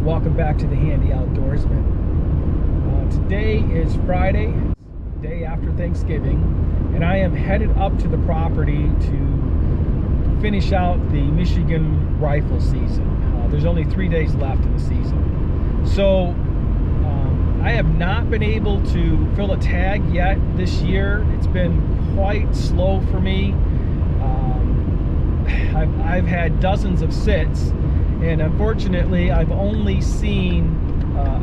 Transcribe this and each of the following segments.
Welcome back to the Handy Outdoorsman. Today is Friday, day after Thanksgiving, and I am headed up to the property to finish out the Michigan rifle season. There's only 3 days left in the season. So I have not been able to fill a tag yet this year. It's been quite slow for me. I've had dozens of sits, and unfortunately I've only seen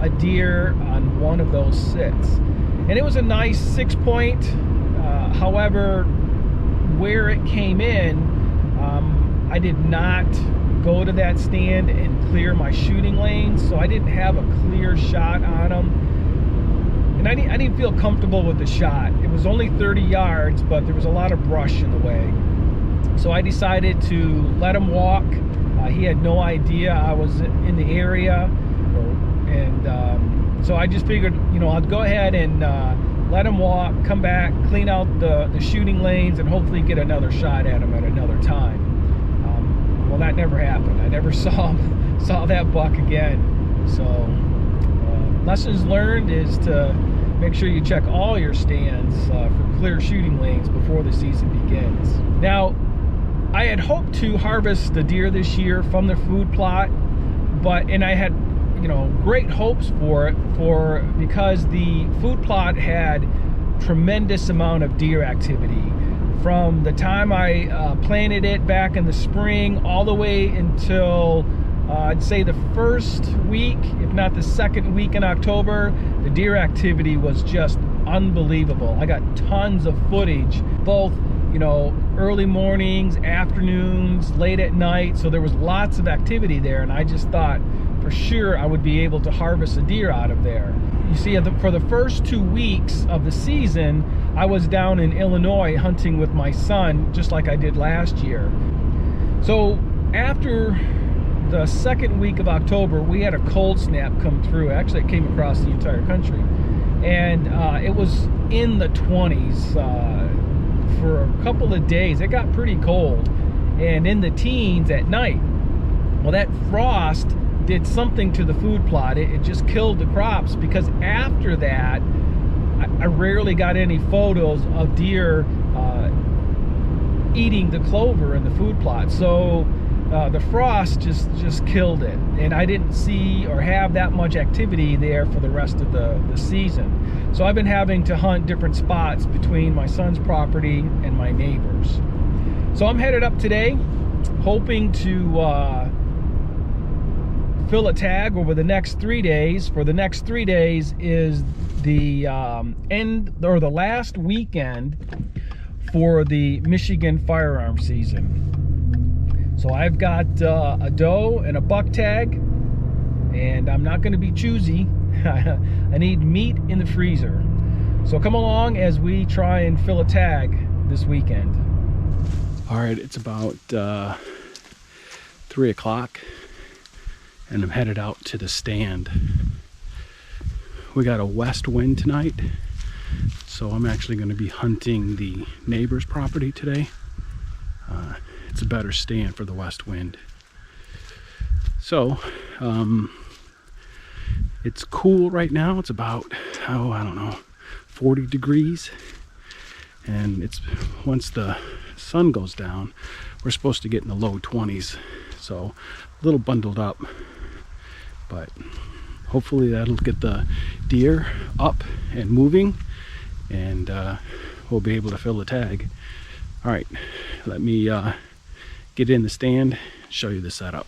a deer on one of those sits, and it was a nice 6-point. However, where it came in, I did not go to that stand and clear my shooting lanes, so I didn't have a clear shot on them, and I didn't feel comfortable with the shot. It was only 30 yards, but there was a lot of brush in the way. So I decided to let him walk. He had no idea I was in the area, and so I just figured, I'd go ahead and let him walk, come back, clean out the shooting lanes, and hopefully get another shot at him at another time. Well, that never happened. I never saw that buck again. So lessons learned is to make sure you check all your stands for clear shooting lanes before the season begins. Now, I had hoped to harvest the deer this year from the food plot, and I had, great hopes for it because the food plot had tremendous amount of deer activity from the time I planted it back in the spring all the way until I'd say the first week, if not the second week in October. The deer activity was just unbelievable. I got tons of footage, both early mornings, afternoons, late at night. So there was lots of activity there, and I just thought for sure I would be able to harvest a deer out of there. You see, for the first 2 weeks of the season, I was down in Illinois hunting with my son, just like I did last year. So after the second week of October, we had a cold snap come through. Actually, it came across the entire country, and it was in the 20s for a couple of days. It got pretty cold, and in the teens at night. Well, that frost did something to the food plot. It just killed the crops, because after that I rarely got any photos of deer eating the clover in the food plot. So the frost just killed it, and I didn't see or have that much activity there for the rest of the season. So I've been having to hunt different spots between my son's property and my neighbors. So I'm headed up today, hoping to fill a tag over the next 3 days. For the next 3 days is the end, or the last weekend for the Michigan firearm season. So I've got a doe and a buck tag, and I'm not going to be choosy. I need meat in the freezer. So come along as we try and fill a tag this weekend. All right, it's about 3 o'clock, and I'm headed out to the stand. We got a west wind tonight, so I'm actually going to be hunting the neighbor's property today. It's a better stand for the west wind. So it's cool right now. It's about, I don't know, 40 degrees, and it's, once the sun goes down, we're supposed to get in the low 20s. So a little bundled up, but hopefully that'll get the deer up and moving, and we'll be able to fill the tag. All right, let me get in the stand, show you the setup.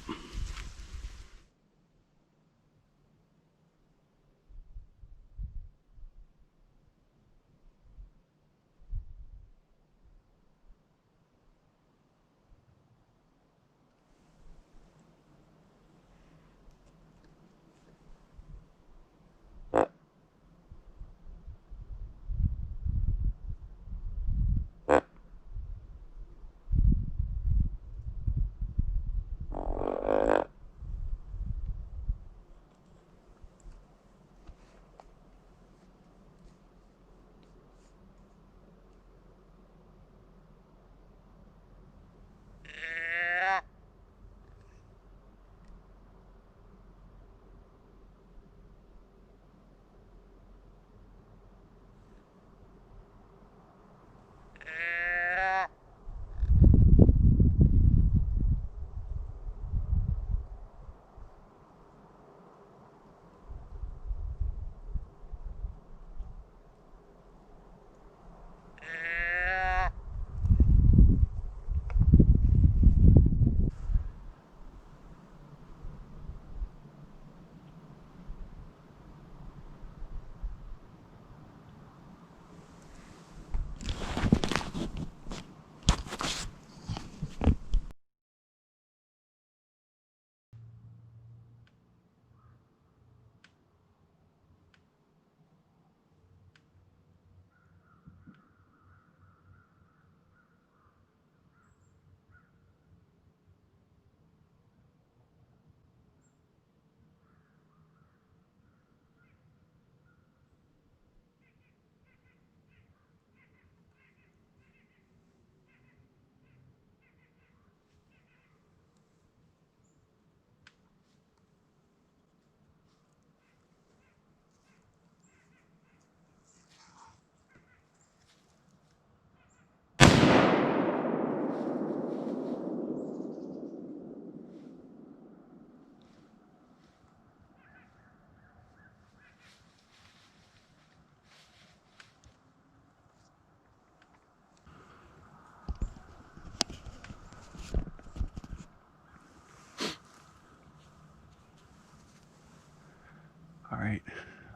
Alright,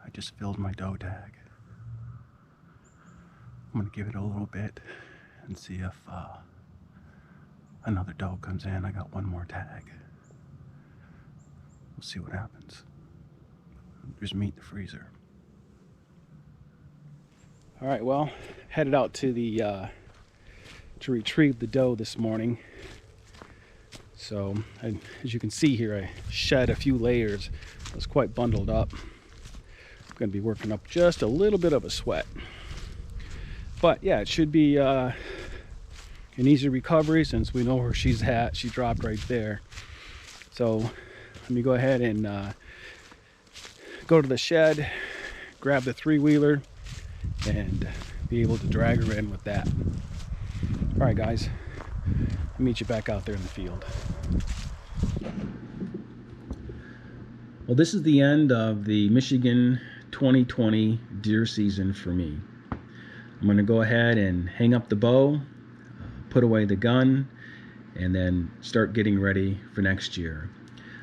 I just filled my doe tag. I'm gonna give it a little bit and see if another doe comes in. I got one more tag. We'll see what happens. There's meat in the freezer. All right, well, headed out to the to retrieve the doe this morning. So, as you can see here, I shed a few layers. I was quite bundled up. I'm going to be working up just a little bit of a sweat. But yeah, it should be an easy recovery since we know where she's at. She dropped right there. So let me go ahead and go to the shed, grab the three-wheeler, and be able to drag her in with that. All right, guys, I'll meet you back out there in the field. Well, this is the end of the Michigan 2020 deer season for me. I'm going to go ahead and hang up the bow, put away the gun, and then start getting ready for next year.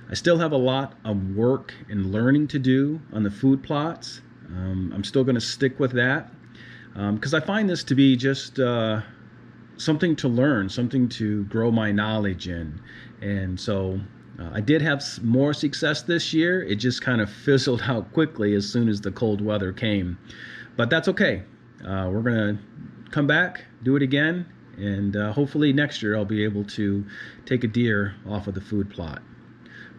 I still have a lot of work and learning to do on the food plots. I'm still going to stick with that because I find this to be just something to learn, something to grow my knowledge in. And so I did have more success this year. It just kind of fizzled out quickly as soon as the cold weather came. But that's okay. We're going to come back, do it again, and hopefully next year I'll be able to take a deer off of the food plot.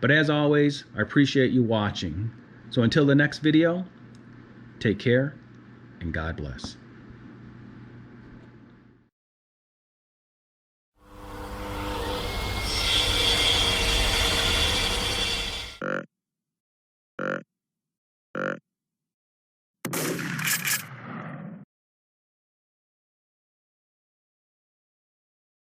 But as always, I appreciate you watching. So until the next video, take care and God bless.